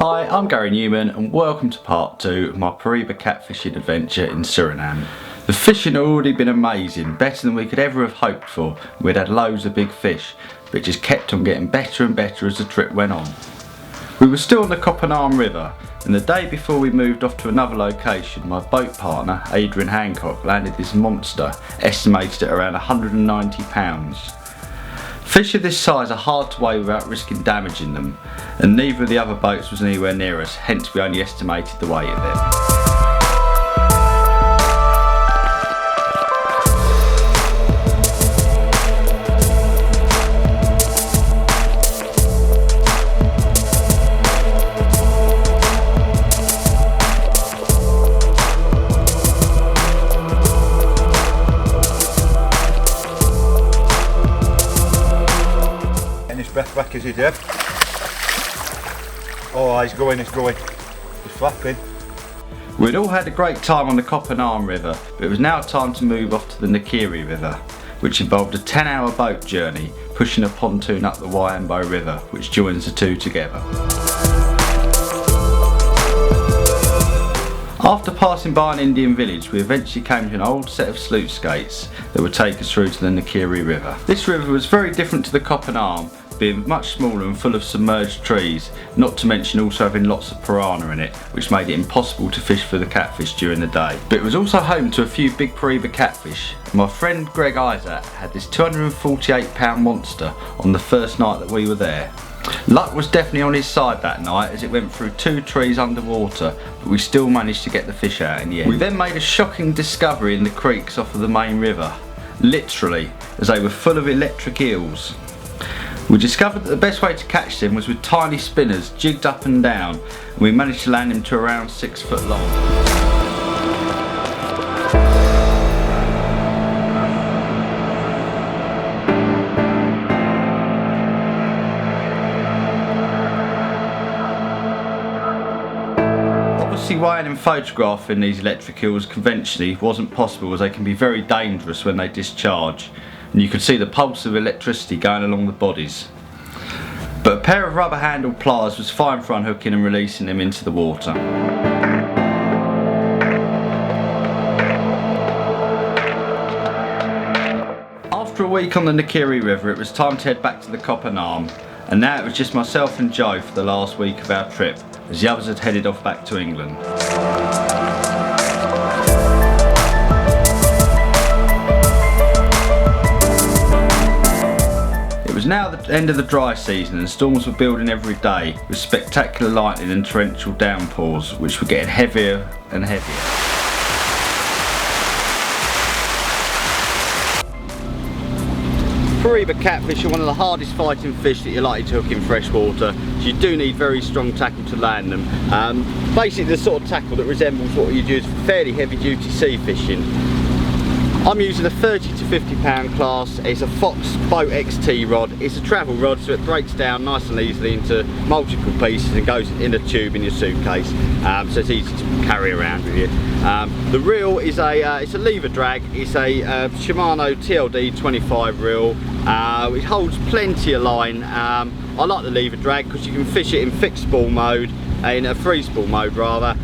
Hi, I'm Gary Newman and welcome to part 2 of my Piraiba catfishing adventure in Suriname. The fishing had already been amazing, better than we could ever have hoped for. We'd had loads of big fish, but it just kept on getting better and better as the trip went on. We were still on the Coppenarm River, and the day before we moved off to another location, my boat partner, Adrian Hancock, landed this monster, estimated at around 190 pounds. Fish of this size are hard to weigh without risking damaging them, and neither of the other boats was anywhere near us, hence we only estimated the weight of it. Breath back as he did. Oh, he's going. He's flapping. We'd all had a great time on the Coppenarm River, but it was now time to move off to the Gary River, which involved a 10-hour boat journey, pushing a pontoon up the Wayambo River, which joins the two together. After passing by an Indian village, we eventually came to an old set of sluice gates that would take us through to the Gary River. This river was very different to the Coppenarm, being much smaller and full of submerged trees, not to mention also having lots of piranha in it, which made it impossible to fish for the catfish during the day. But it was also home to a few big Piraiba catfish. My friend Greg Isaac had this 248 pound monster on the first night that we were there. Luck was definitely on his side that night as it went through 2 trees underwater, but we still managed to get the fish out in the end. We then made a shocking discovery in the creeks off of the main river, literally, as they were full of electric eels. We discovered that the best way to catch them was with tiny spinners jigged up and down, and we managed to land them to around 6 foot long. Obviously weighing and photographing these electric eels conventionally wasn't possible, as they can be very dangerous when they discharge, and you could see the pulse of electricity going along the bodies. But a pair of rubber handled pliers was fine for unhooking and releasing them into the water. After a week on the Gary River, it was time to head back to the Coppenarm, and now it was just myself and Joe for the last week of our trip, as the others had headed off back to England. It was now the end of the dry season and storms were building every day, with spectacular lightning and torrential downpours, which were getting heavier and heavier. Piraiba catfish are one of the hardest fighting fish that you're likely to hook in fresh water, so you do need very strong tackle to land them. Basically the sort of tackle that resembles what you'd use for fairly heavy duty sea fishing. I'm using a 30 to 50 pound class. It's a Fox Boat XT rod. It's a travel rod, so it breaks down nice and easily into multiple pieces and goes in a tube in your suitcase, so it's easy to carry around with you. The reel is it's a lever drag. It's a Shimano TLD 25 reel. It holds plenty of line. I like the lever drag because you can fish it in fixed spool mode, in a free spool mode rather,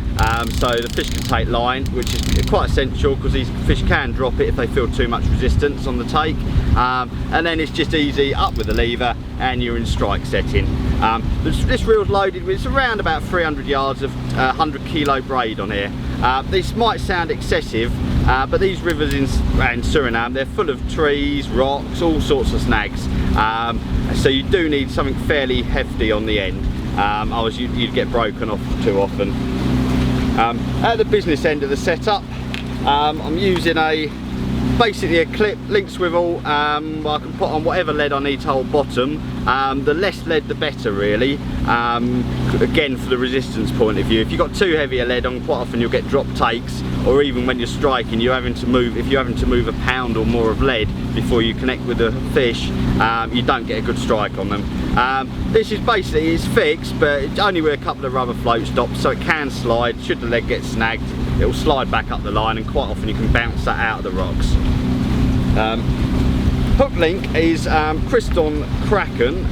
so the fish can take line, which is quite essential because these fish can drop it if they feel too much resistance on the take, and then it's just easy up with the lever and you're in strike setting. This reel's loaded with around about 300 yards of 100 kilo braid on here. This might sound excessive, but these rivers in Suriname, they're full of trees, rocks, all sorts of snags, so you do need something fairly hefty on the end. Otherwise you'd get broken off too often. At the business end of the setup, I'm using basically a clip, link swivel. I can put on whatever lead I need to hold bottom. The less lead the better really, again for the resistance point of view. If you've got too heavy a lead on, quite often you'll get drop takes, or even when you're striking, you're having to move, if you're having to move a pound or more of lead before you connect with the fish, you don't get a good strike on them. This is basically, it's fixed, but it's only with a couple of rubber float stops, so it can slide. Should the leg get snagged, it will slide back up the line, and quite often you can bounce that out of the rocks. Hook link is Kriston Kraken.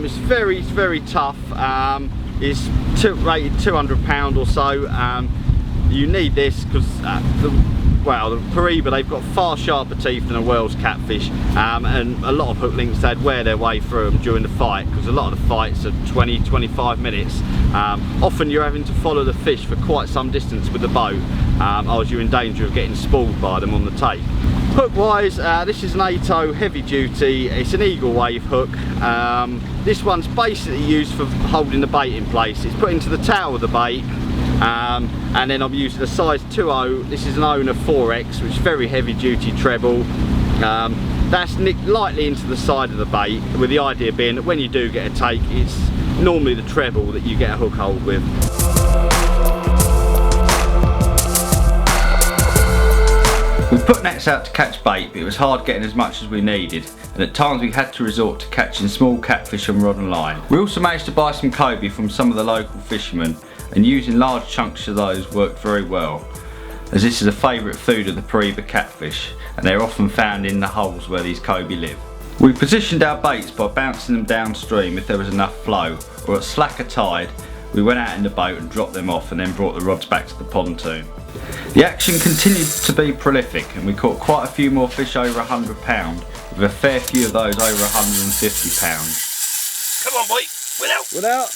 It's very tough. is rated £200 or so. You need this because the Piraiba, they've got far sharper teeth than a Wells catfish, and a lot of hook links, they'd wear their way through them during the fight, because a lot of the fights are 20-25 minutes. Often you're having to follow the fish for quite some distance with the boat, or you're in danger of getting spooled by them on the take. Hook wise, this is an 8-0 heavy duty. It's an eagle wave hook. This one's basically used for holding the bait in place. It's put into the tail of the bait. And then I'm using a size 2.0. This is an owner 4X, which is very heavy duty treble. That's nicked lightly into the side of the bait, with the idea being that when you do get a take, it's normally the treble that you get a hook hold with. We put nets out to catch bait, but it was hard getting as much as we needed, and at times we had to resort to catching small catfish on rod and line. We also managed to buy some cobia from some of the local fishermen, and using large chunks of those worked very well, as this is a favourite food of the Piraiba catfish, and they're often found in the holes where these cobia live. We positioned our baits by bouncing them downstream if there was enough flow, or at slacker tide we went out in the boat and dropped them off and then brought the rods back to the pontoon. The action continued to be prolific, and we caught quite a few more fish over £100, with a fair few of those over £150. Come on, boy, without.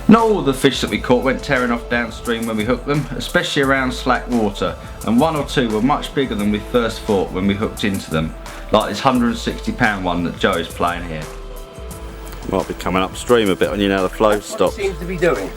Not all the fish that we caught went tearing off downstream when we hooked them, especially around slack water, and one or two were much bigger than we first thought when we hooked into them, like this £160 one that Joe's playing here. Might be coming upstream a bit on you now the flow stops. Seems to be doing.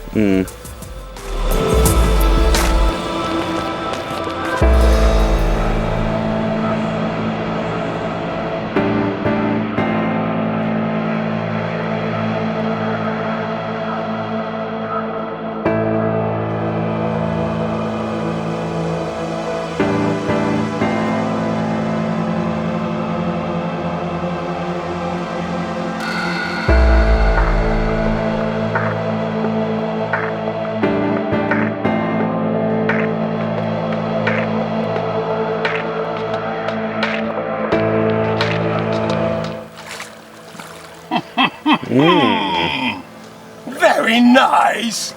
Very nice.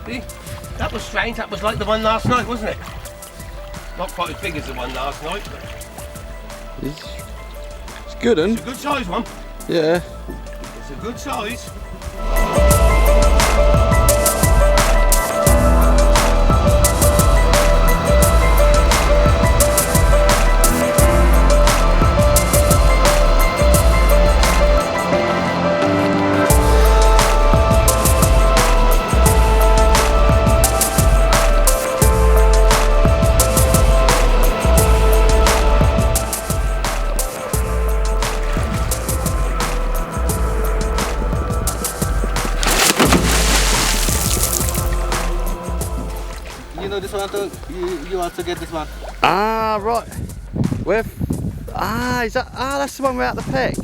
See, that was strange. That was like the one last night, wasn't it? Not quite as big as the one last night, but it's good, un? it's a good size one. Yeah. It's a good size. You know this one too? You also get this one. Ah, right. Where? Ah, is that? Ah, that's the one without the peck.